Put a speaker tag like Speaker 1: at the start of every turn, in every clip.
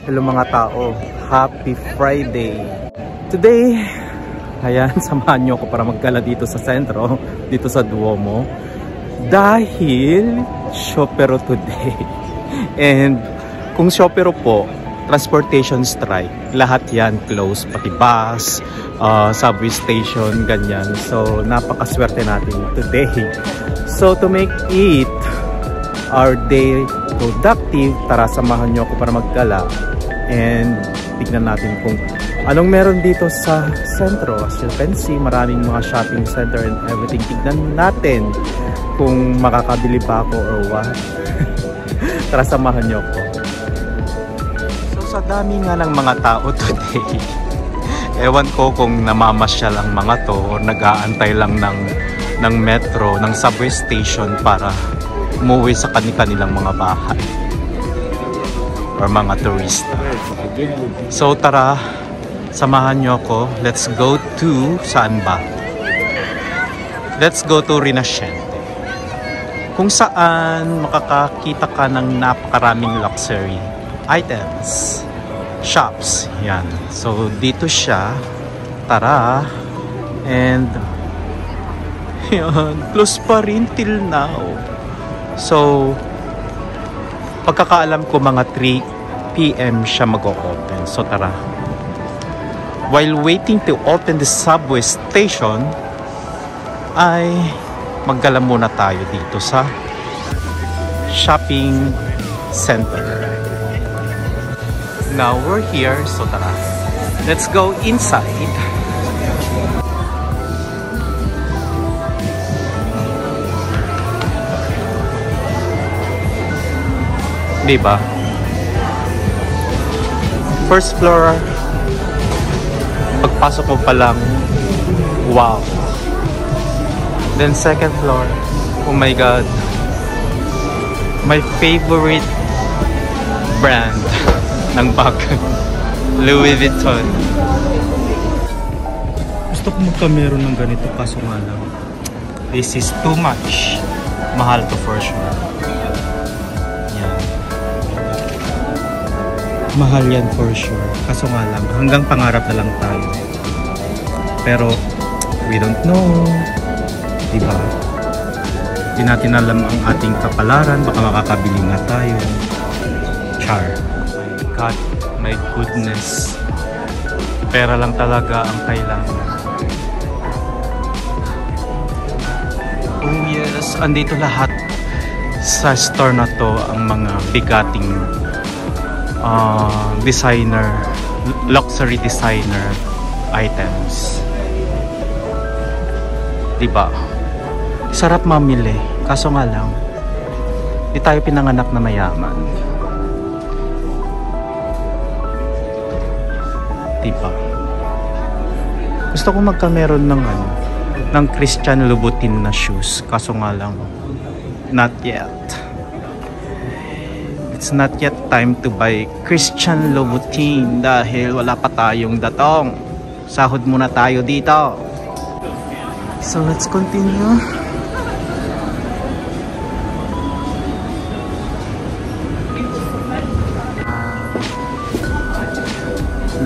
Speaker 1: Hello mga tao, Happy Friday! Today, ayan, samahan nyo ako para magkala dito sa sentro, dito sa Duomo. Dahil, Shopero today. And kung Shopero po, transportation strike, lahat yan close, pati bus, subway station, ganyan. So, napakaswerte natin today. So, to make it our day productive, tara samahan nyo ako para magkala. And tignan natin kung anong meron dito sa sentro. As you can see, maraming mga shopping center and everything. Tignan natin kung makakabili pa ako or what. Tara samahan nyo ako. So sa dami nga ng mga tao today, ewan ko kung namamasyal ang mga to o nag-aantay lang ng metro, ng subway station para umuwi sa kanilang mga bahay or mga turista. So tara, samahan nyo ako. Let's go to, saan ba? Let's go to Rinascente, kung saan makakakita ka ng napakaraming luxury items, shops. Yan. So dito siya. Tara. And yan, close pa rin till now. So pagkakaalam ko mga 3 PM siya mag-o-open. So tara. While waiting to open the subway station, ay maggala muna tayo dito sa shopping center. Now we're here, so tara. Let's go inside. Diba? First floor, pagpasok mo pa lang, wow. Then second floor, oh my god, my favorite brand ng bag, Louis Vuitton. Gusto ko magkameron ng ganito, kaso nga lang, this is too much. Mahal to for sure. Mahal yan for sure. Kaso nga lang, hanggang pangarap na lang tayo. Pero, we don't know. Diba? Di natin alam ang ating kapalaran. Baka makakabili nga tayo. Char. My God, my goodness. Pera lang talaga ang kailangan. Oh yes, andito lahat sa store na to ang mga bigating designer, luxury designer items. Diba? Sarap mamili, kaso nga lang di tayo pinanganak na mayaman. Diba? Gusto ko magkameron ng Christian Louboutin na shoes, kaso nga lang not yet. It's not yet time to buy Christian Louboutin dahil wala pa tayong datong. Sahod muna tayo dito. So let's continue.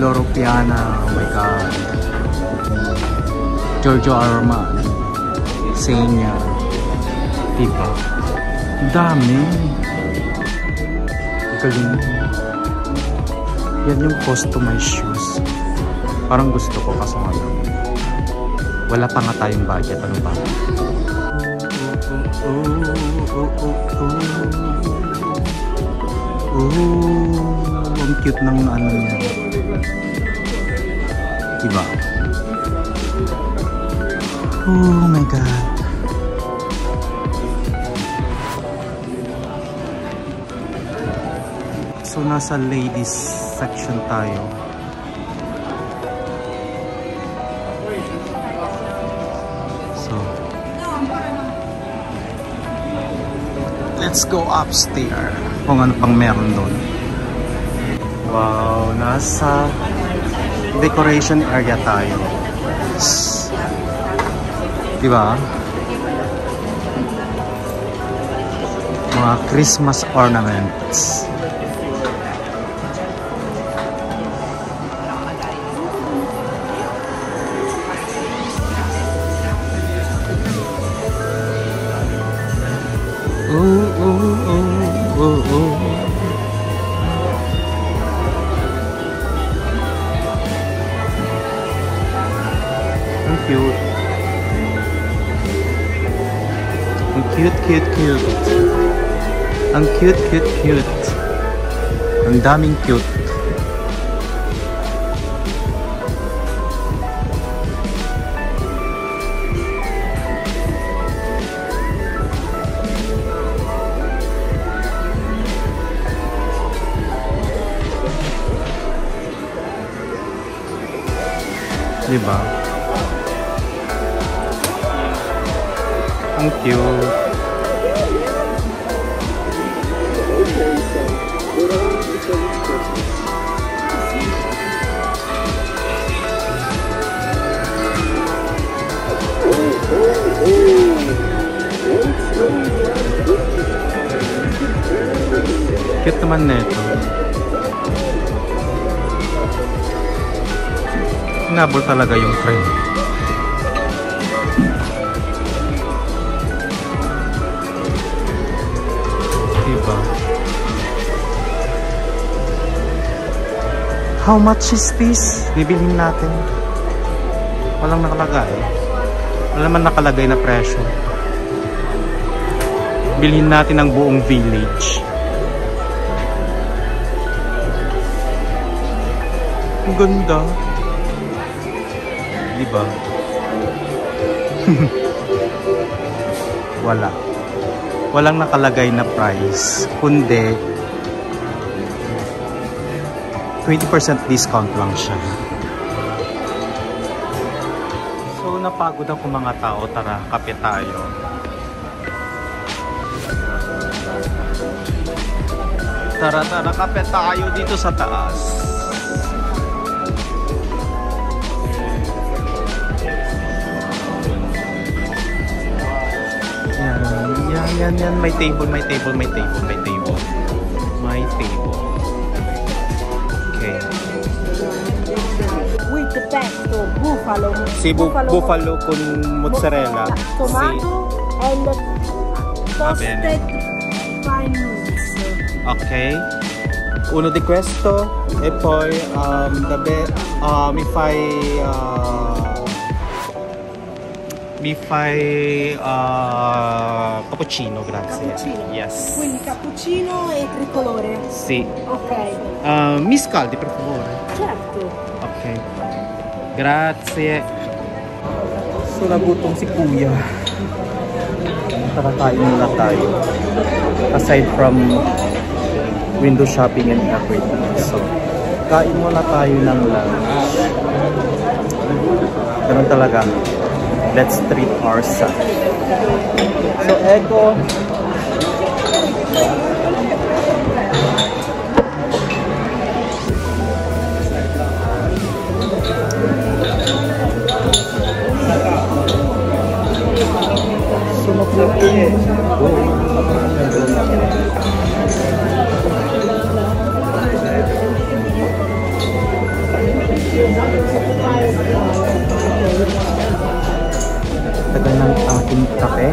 Speaker 1: Loro Piana, oh my god. Giorgio Armani, Zegna. Diba? Dami. Galing. Yan yung customized shoes. Parang gusto ko, kaso nga lang wala pa nga tayong budget. Ano ba? Ang cute ng ano niya. Diba? Oh my god. So nasa ladies section tayo. So let's go upstairs kung ano pang meron doon. Wow, nasa decoration area tayo. Diba? Mga Christmas ornaments. cute. Ang cute, cute, cute. Ang cute, cute, cute. Ang daming cute. Diba? Ang cute. Cute naman na ito. Hinabol talaga yung trend. Diba? How much is this? Bibilhin natin. Walang nakalagay. Wala naman nakalagay na presyo. Bilhin natin ang buong village. Ang ganda. Diba? Walang nakalagay na price, kundi 20% discount lang siya. So napagod ako mga tao, tara kape tayo. Tara kape tayo dito sa taas. Yan. May table. Okay.
Speaker 2: With the pesto, buffalo.
Speaker 1: Si buffalo con mozzarella.
Speaker 2: Tomato and toasted fine nuts.
Speaker 1: Okay. Uno di questo e poi mi fai cappuccino, grazie.
Speaker 2: Cappuccino?
Speaker 1: Yes.
Speaker 2: Quindi cappuccino e tricolore?
Speaker 1: Sì.
Speaker 2: Ok.
Speaker 1: Mi scaldi per favore?
Speaker 2: Certo.
Speaker 1: Ok. Grazie. So nagutom si kuya. Tara tayo muna tayo. Aside from window shopping and everything. So, kain muna tayo ng lunch. Ganun talaga. Let's treat ourselves. So, echo. Sumaputin. Tagal ng aking kape.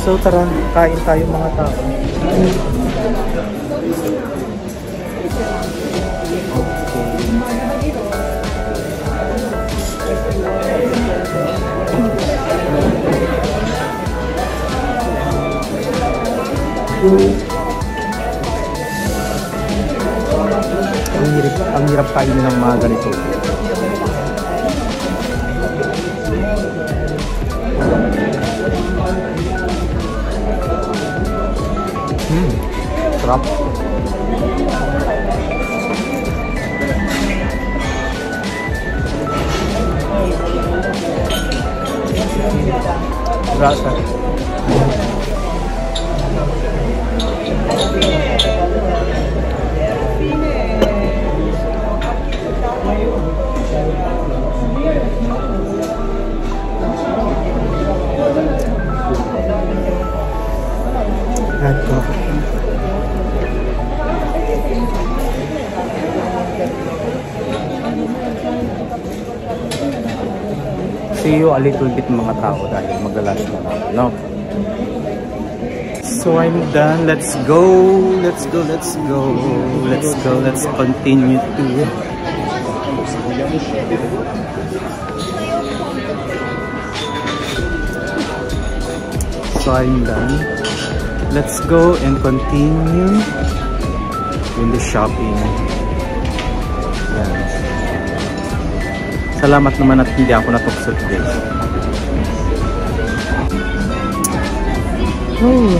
Speaker 1: So tara, kain tayo mga tao. Ang hirap kainin ng mga ganito. Sarap. Rasa. Ecco. see you a little bit mga tao dahil mag-lunch na ako, no? So I'm done. Let's go. Let's go. Let's go. Let's go. Let's continue to. So I'm done. Let's go and continue in the shopping. Yan. Salamat naman at hindi ako natukso today. Oh.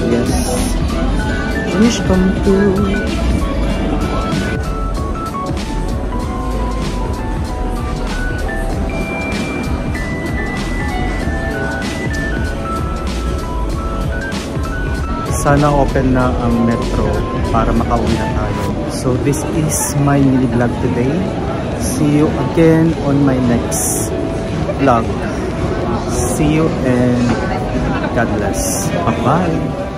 Speaker 1: Yes. Wish come true. Sana open na ang metro para makauwi na tayo. So this is my mini vlog today. See you again on my next vlog. See you and God bless. Bye-bye.